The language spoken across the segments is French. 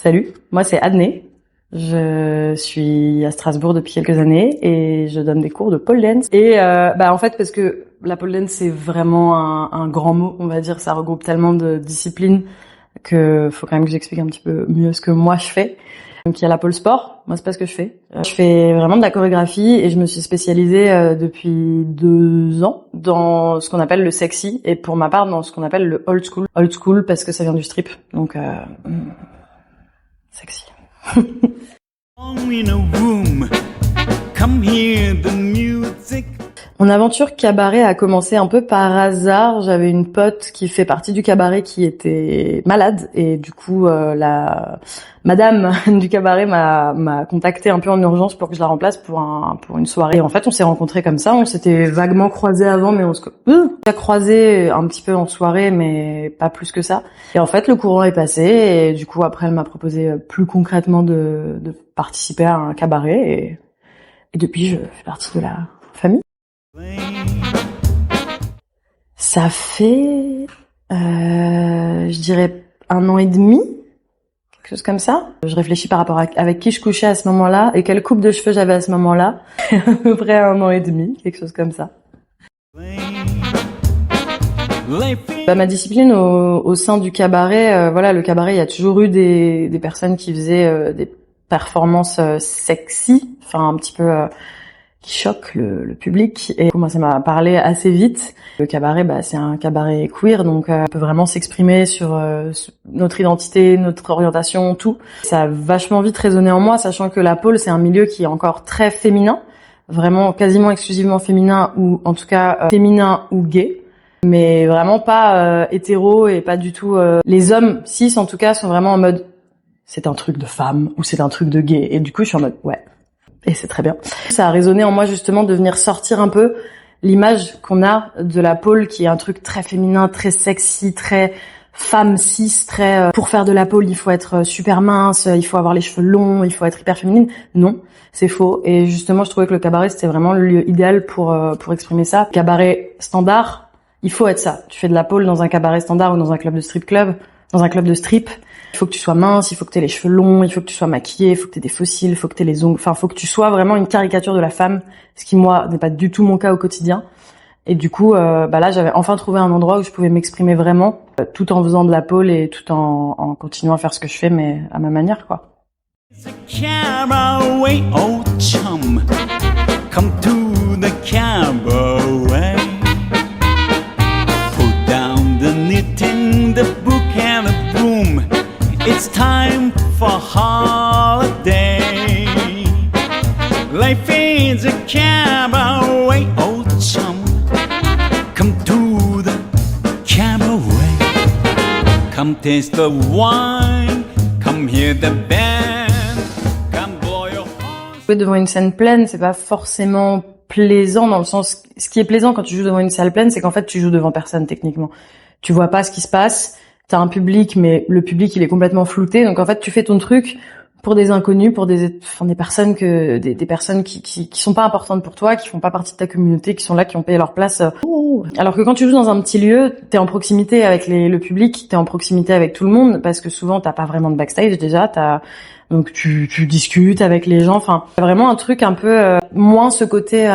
Salut, moi c'est Adné. Je suis à Strasbourg depuis quelques années et je donne des cours de pole dance. Et en fait parce que la pole dance c'est vraiment un grand mot, on va dire, ça regroupe tellement de disciplines que faut quand même que j'explique un petit peu mieux ce que moi je fais. Donc il y a la pole sport, moi c'est pas ce que je fais. Je fais vraiment de la chorégraphie et je me suis spécialisée depuis 2 ans dans ce qu'on appelle le sexy et pour ma part dans ce qu'on appelle le old school. Old school parce que ça vient du strip, donc sexy. Mon aventure cabaret a commencé un peu par hasard. J'avais une pote qui fait partie du cabaret qui était malade et du coup la madame du cabaret m'a contacté un peu en urgence pour que je la remplace pour une soirée. Et en fait, on s'est rencontrés comme ça, on s'était vaguement croisés avant mais on a croisé un petit peu en soirée mais pas plus que ça. Et en fait, le courant est passé et du coup après elle m'a proposé plus concrètement de participer à un cabaret et depuis je fais partie de la famille. Ça fait, je dirais 1 an et demi, quelque chose comme ça. Je réfléchis par rapport à avec qui je couchais à ce moment-là et quelle coupe de cheveux j'avais à ce moment-là. À peu près 1 an et demi, quelque chose comme ça. Ma discipline au sein du cabaret, le cabaret, il y a toujours eu des personnes qui faisaient des performances sexy, enfin un petit peu qui choque le public et moi ça m'a parlé assez vite. Le cabaret c'est un cabaret queer donc on peut vraiment s'exprimer sur notre identité, notre orientation, tout. Ça a vachement vite résonné en moi sachant que la pole c'est un milieu qui est encore très féminin, vraiment quasiment exclusivement féminin ou en tout cas féminin ou gay, mais vraiment pas hétéro et pas du tout les hommes cis en tout cas sont vraiment en mode c'est un truc de femme ou c'est un truc de gay et du coup je suis en mode ouais. Et c'est très bien. Ça a résonné en moi justement de venir sortir un peu l'image qu'on a de la pole qui est un truc très féminin, très sexy, très femme cis, très pour faire de la pole il faut être super mince, il faut avoir les cheveux longs, il faut être hyper féminine. Non, c'est faux. Et justement je trouvais que le cabaret c'était vraiment le lieu idéal pour exprimer ça. Cabaret standard, il faut être ça. Tu fais de la pole dans un cabaret standard ou dans un club de strip club, dans un club de strip. Il faut que tu sois mince, il faut que tu aies les cheveux longs, il faut que tu sois maquillée, il faut que tu aies des fossiles, il faut que tu aies les ongles, enfin, il faut que tu sois vraiment une caricature de la femme, ce qui, moi, n'est pas du tout mon cas au quotidien. Et du coup, là, j'avais enfin trouvé un endroit où je pouvais m'exprimer vraiment, tout en faisant de la pole et tout en continuant à faire ce que je fais, mais à ma manière, quoi. It's time for holiday. Life is a cabaret, oh chum. Come to the cabaret. Come taste the wine. Come hear the band. Come blow your heart. Jouer devant une scène pleine, c'est pas forcément plaisant dans le sens. Ce qui est plaisant quand tu joues devant une salle pleine, c'est qu'en fait tu joues devant personne techniquement. Tu vois pas ce qui se passe. T'as un public, mais le public il est complètement flouté. Donc en fait, tu fais ton truc pour des inconnus, pour des personnes des personnes qui sont pas importantes pour toi, qui font pas partie de ta communauté, qui sont là, qui ont payé leur place. Alors que quand tu joues dans un petit lieu, t'es en proximité avec le public, t'es en proximité avec tout le monde, parce que souvent t'as pas vraiment de backstage déjà. Donc tu discutes avec les gens. Enfin, c'est vraiment un truc un peu moins ce côté.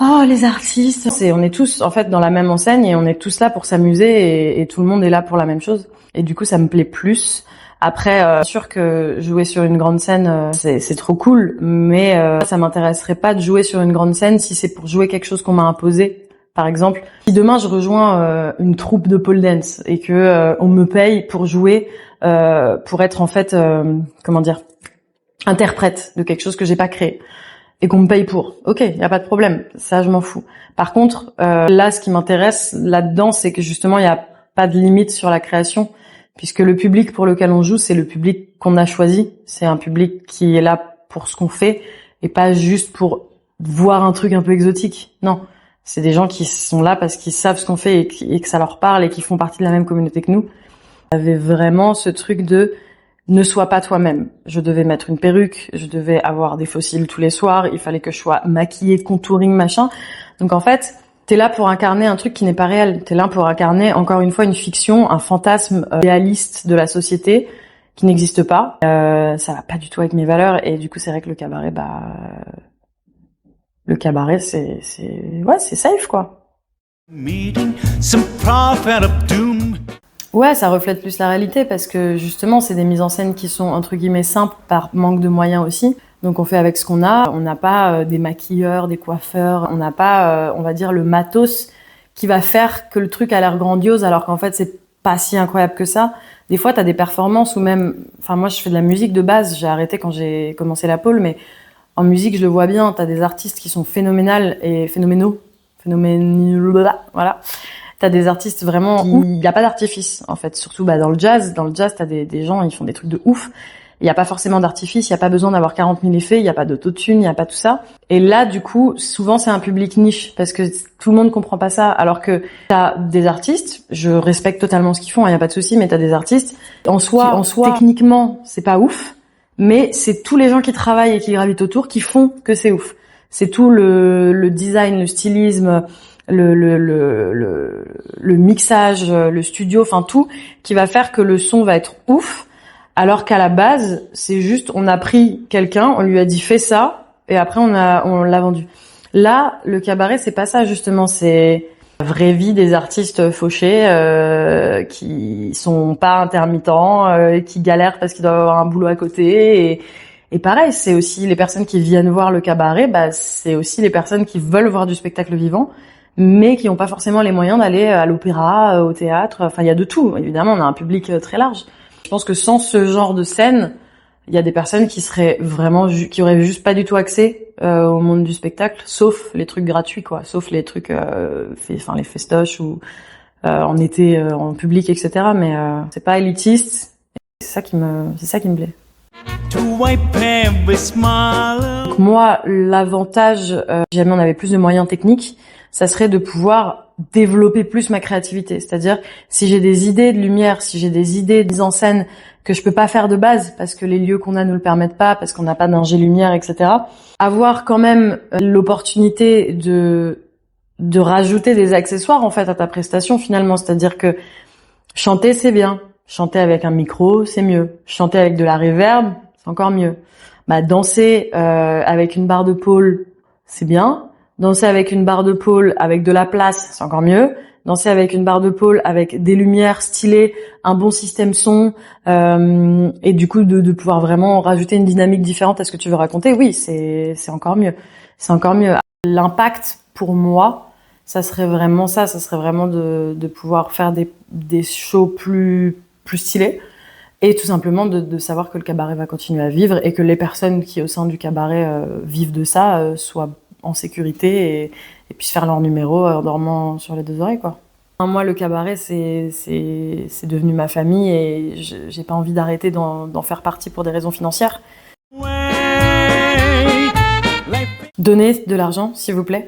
Oh, les artistes, on est tous en fait dans la même enseigne et on est tous là pour s'amuser et tout le monde est là pour la même chose. Et du coup, ça me plaît plus. Après, c'est sûr que jouer sur une grande scène, c'est trop cool, mais ça m'intéresserait pas de jouer sur une grande scène si c'est pour jouer quelque chose qu'on m'a imposé. Par exemple, si demain je rejoins une troupe de pole dance et que on me paye pour jouer, pour être en fait, interprète de quelque chose que j'ai pas créé. Et qu'on me paye pour. Ok, y a pas de problème. Ça, je m'en fous. Par contre, là, ce qui m'intéresse là-dedans, c'est que justement, il y a pas de limite sur la création, puisque le public pour lequel on joue, c'est le public qu'on a choisi. C'est un public qui est là pour ce qu'on fait et pas juste pour voir un truc un peu exotique. Non, c'est des gens qui sont là parce qu'ils savent ce qu'on fait et que ça leur parle et qui font partie de la même communauté que nous. J'avais vraiment ce truc de ne sois pas toi-même. Je devais mettre une perruque, je devais avoir des fossiles tous les soirs, il fallait que je sois maquillée, contouring, machin. Donc en fait, t'es là pour incarner un truc qui n'est pas réel. T'es là pour incarner, encore une fois, une fiction, un fantasme réaliste de la société qui n'existe pas. Ça va pas du tout avec mes valeurs et du coup c'est vrai que le cabaret c'est safe quoi. Meeting some prophet of doom. Ouais, ça reflète plus la réalité parce que justement, c'est des mises en scène qui sont entre guillemets simples par manque de moyens aussi. Donc on fait avec ce qu'on a. On n'a pas des maquilleurs, des coiffeurs. On n'a pas, on va dire, le matos qui va faire que le truc a l'air grandiose alors qu'en fait c'est pas si incroyable que ça. Des fois, t'as des performances ou même, enfin moi je fais de la musique de base. J'ai arrêté quand j'ai commencé la pole, mais en musique je le vois bien. T'as des artistes qui sont phénoménales et voilà. T'as des artistes vraiment où il n'y a pas d'artifice, en fait. Surtout, dans le jazz. Dans le jazz, t'as des gens, ils font des trucs de ouf. Il n'y a pas forcément d'artifice, il n'y a pas besoin d'avoir 40 000 effets, il n'y a pas d'autotune, il n'y a pas tout ça. Et là, du coup, souvent, c'est un public niche, parce que tout le monde comprend pas ça. Alors que t'as des artistes, je respecte totalement ce qu'ils font, il n'y a pas de souci, mais t'as des artistes, en soi, techniquement, c'est pas ouf, mais c'est tous les gens qui travaillent et qui gravitent autour qui font que c'est ouf. C'est tout le design, le stylisme, le mixage, le studio, enfin tout, qui va faire que le son va être ouf, alors qu'à la base, c'est juste, on a pris quelqu'un, on lui a dit fais ça, et après on l'a vendu. Là, le cabaret, c'est pas ça justement, c'est la vraie vie des artistes fauchés, qui sont pas intermittents, qui galèrent parce qu'ils doivent avoir un boulot à côté, et pareil, c'est aussi les personnes qui viennent voir le cabaret, c'est aussi les personnes qui veulent voir du spectacle vivant, mais qui n'ont pas forcément les moyens d'aller à l'opéra, au théâtre. Enfin, il y a de tout. Évidemment, on a un public très large. Je pense que sans ce genre de scène, il y a des personnes qui seraient vraiment, qui auraient juste pas du tout accès au monde du spectacle, sauf les trucs gratuits, quoi. Sauf les trucs, les festoches ou en été, en public, etc. Mais c'est pas élitiste. C'est ça qui me plaît. Donc moi, l'avantage, si jamais on avait plus de moyens techniques, ça serait de pouvoir développer plus ma créativité. C'est-à-dire, si j'ai des idées de lumière, si j'ai des idées de mise en scène que je peux pas faire de base parce que les lieux qu'on a nous le permettent pas, parce qu'on n'a pas d'ingé lumière, etc. Avoir quand même l'opportunité de rajouter des accessoires en fait à ta prestation finalement. C'est-à-dire que chanter c'est bien, chanter avec un micro c'est mieux, chanter avec de la reverb c'est encore mieux. Danser avec une barre de pôle c'est bien. Danser avec une barre de pôle avec de la place, c'est encore mieux. Danser avec une barre de pôle avec des lumières stylées, un bon système son, et du coup de pouvoir vraiment rajouter une dynamique différente à ce que tu veux raconter, oui, c'est encore mieux. C'est encore mieux. L'impact pour moi, ça serait vraiment ça. Ça serait vraiment de pouvoir faire des shows plus stylés. Et tout simplement de savoir que le cabaret va continuer à vivre et que les personnes qui au sein du cabaret vivent de ça soient en sécurité et puissent faire leur numéro en dormant sur les deux oreilles, quoi. Moi, le cabaret, c'est devenu ma famille et j'ai pas envie d'arrêter d'en faire partie pour des raisons financières. Donnez de l'argent, s'il vous plaît.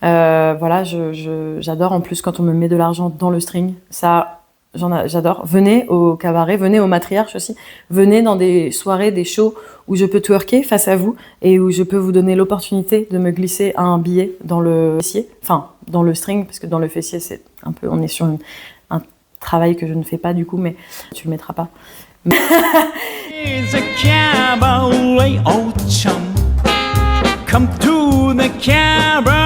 Voilà, j'adore en plus quand on me met de l'argent dans le string. Ça, j'adore. Venez au cabaret, venez au Matriarche aussi. Venez dans des soirées, des shows où je peux twerker face à vous et où je peux vous donner l'opportunité de me glisser un billet dans le fessier. Enfin, dans le string, parce que dans le fessier, c'est un peu, on est sur un travail que je ne fais pas du coup, mais tu le mettras pas. Come to the cabaret.